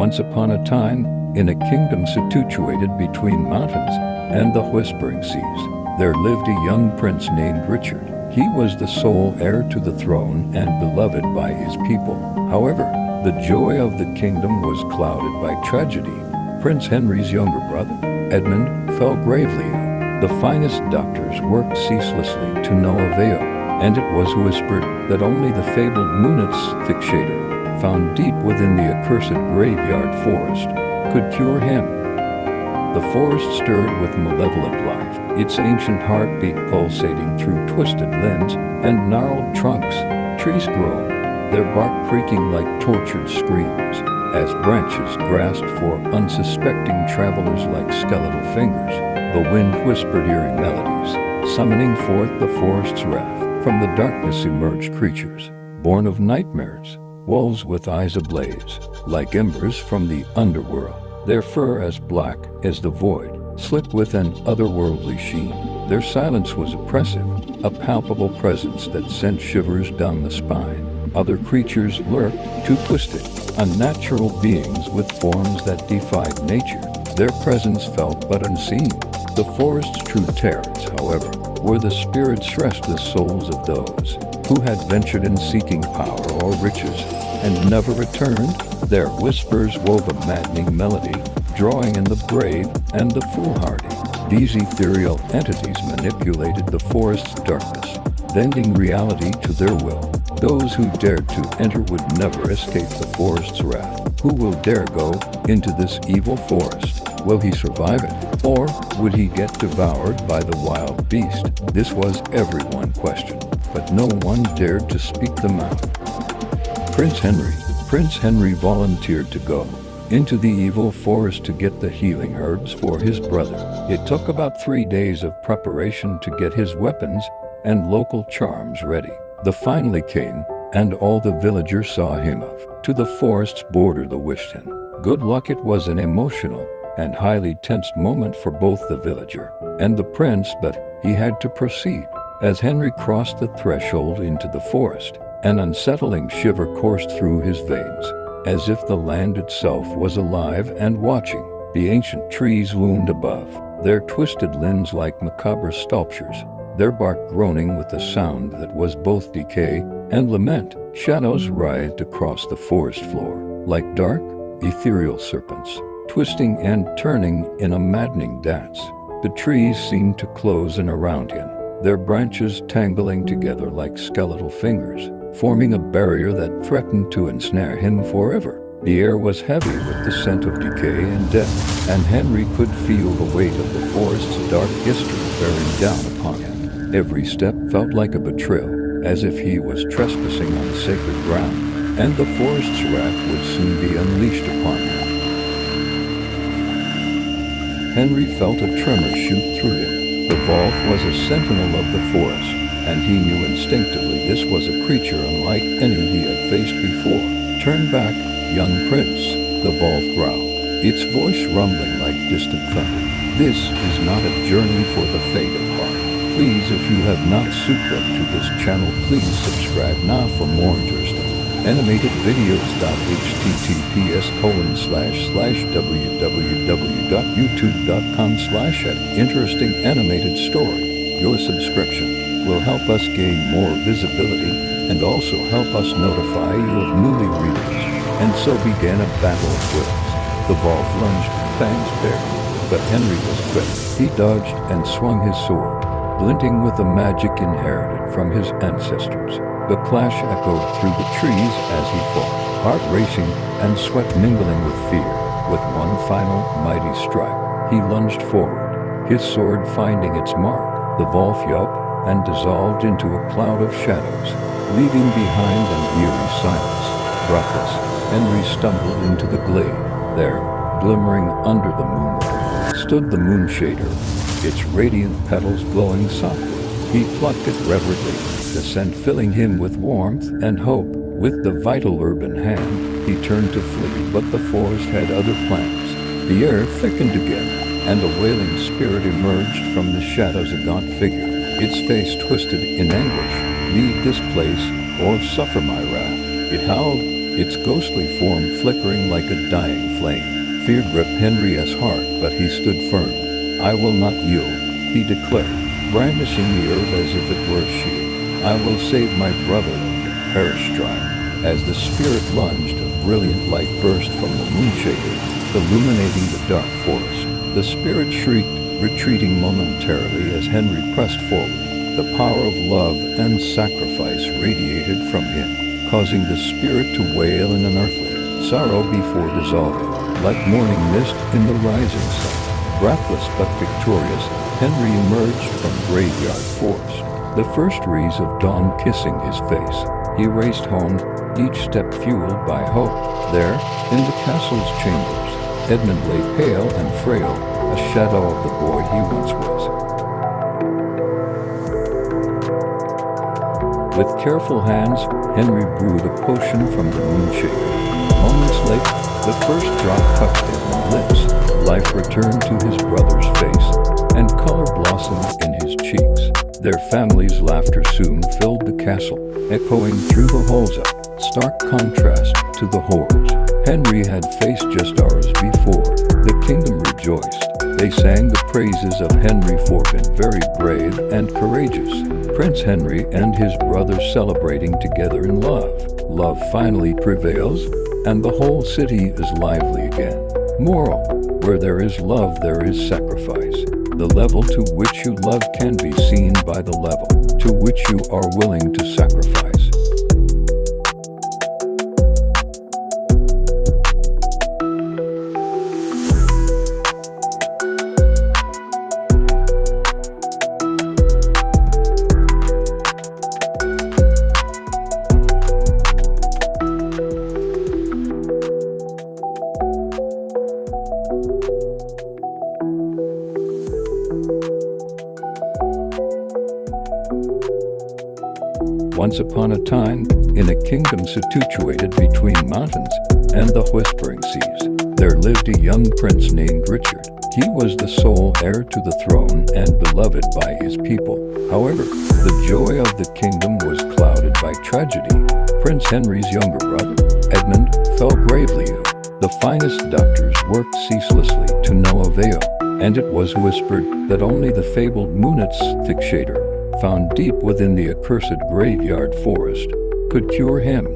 Once upon a time, in a kingdom situated between mountains and the Whispering Seas, there lived a young prince named Richard. He was the sole heir to the throne and beloved by his people. However, the joy of the kingdom was clouded by tragedy. Prince Henry's younger brother, Edmund, fell gravely ill. The finest doctors worked ceaselessly to no avail, and it was whispered that only the fabled Moonitz Fixator, found deep within the accursed graveyard forest, could cure him. The forest stirred with malevolent life, its ancient heartbeat pulsating through twisted limbs and gnarled trunks. Trees groaned, their bark creaking like tortured screams, as branches grasped for unsuspecting travelers like skeletal fingers. The wind whispered eerie melodies, summoning forth the forest's wrath. From the darkness emerged creatures, born of nightmares, wolves with eyes ablaze, like embers from the underworld. Their fur as black as the void, slick with an otherworldly sheen. Their silence was oppressive, a palpable presence that sent shivers down the spine. Other creatures lurked, too twisted, unnatural beings with forms that defied nature. Their presence felt but unseen. The forest's true terrors, however, were the spirits restless souls of those who had ventured in seeking power or riches and never returned. Their whispers wove a maddening melody, drawing in the brave and the foolhardy. These ethereal entities manipulated the forest's darkness, bending reality to their will. Those who dared to enter would never escape the forest's wrath. Who will dare go into this evil forest? Will he survive it? Or would he get devoured by the wild beast? This was everyone's question, but no one dared to speak them out. Prince Henry volunteered to go into the evil forest to get the healing herbs for his brother. It took about 3 days of preparation to get his weapons and local charms ready. The finally came, and all the villagers saw him off. To the forest's border they wished him good luck. It was an emotional and highly tensed moment for both the villager and the prince, but he had to proceed. As Henry crossed the threshold into the forest, an unsettling shiver coursed through his veins, as if the land itself was alive and watching. The ancient trees loomed above, their twisted limbs like macabre sculptures, their bark groaning with a sound that was both decay and lament. Shadows writhed across the forest floor, like dark, ethereal serpents, twisting and turning in a maddening dance. The trees seemed to close in around him, their branches tangling together like skeletal fingers, forming a barrier that threatened to ensnare him forever. The air was heavy with the scent of decay and death, and Henry could feel the weight of the forest's dark history bearing down upon him. Every step felt like a betrayal, as if he was trespassing on sacred ground, and the forest's wrath would soon be unleashed upon him. Henry felt a tremor shoot through him. The Volf was a sentinel of the forest, and he knew instinctively this was a creature unlike any he had faced before. "Turn back, young prince," the Volf growled, its voice rumbling like distant thunder. "This is not a journey for the faint of heart. Please, if you have not subscribed to this channel, please subscribe now for more interesting animated videos. https://www.youtube.com/interesting animated story. Your subscription will help us gain more visibility and also help us notify you of newly readers. And so began a battle of wills. The Volf lunged, fangs bared, but Henry was quick. He dodged and swung his sword, glinting with the magic inherited from his ancestors. The clash echoed through the trees as he fought, heart racing and sweat mingling with fear. With one final mighty strike, he lunged forward, his sword finding its mark. The Volf yelped and dissolved into a cloud of shadows, leaving behind an eerie silence. Breathless, Henry stumbled into the glade. There, glimmering under the moonlight, stood the Moonshader, its radiant petals glowing softly. He plucked it reverently, the scent filling him with warmth and hope. With the vital herb in hand, he turned to flee, but the forest had other plans. The air thickened again, and a wailing spirit emerged from the shadows, a gaunt figure, its face twisted in anguish. "Leave this place, or suffer my wrath," it howled, its ghostly form flickering like a dying flame. Fear gripped Henry's heart, but he stood firm. "I will not yield," he declared, brandishing the herb as if it were a shield. "I will save my brother, perish dry." As the spirit lunged, a brilliant light burst from the moonshaker, illuminating the dark forest. The spirit shrieked, retreating momentarily as Henry pressed forward. The power of love and sacrifice radiated from him, causing the spirit to wail in unearthly sorrow before dissolving, like morning mist in the rising sun. Breathless but victorious, Henry emerged from Graveyard Forest, the first rays of dawn kissing his face. He raced home, each step fueled by hope. There, in the castle's chambers, Edmund lay pale and frail, a shadow of the boy he once was. With careful hands, Henry brewed a potion from the moonshaker. Moments later, the first drop touched Edmund's lips. Life returned to his brother's face, and color blossomed in his cheeks. Their family's laughter soon filled the castle, echoing through the halls, a stark contrast to the horrors Henry had faced just hours before. The kingdom rejoiced. They sang the praises of Henry for being very brave and courageous. Prince Henry and his brother celebrating together in love. Love finally prevails, and the whole city is lively again. Moral: where there is love, there is sacrifice. The level to which you love can be seen by the level to which you are willing to sacrifice. Once upon a time, in a kingdom situated between mountains and the Whispering Seas, there lived a young prince named Richard. He was the sole heir to the throne and beloved by his people. However, the joy of the kingdom was clouded by tragedy. Prince Henry's younger brother, Edmund, fell gravely ill. The finest doctors worked ceaselessly to no avail, and it was whispered that only the fabled Moonit's thick shader, found deep within the accursed Graveyard Forest, could cure him.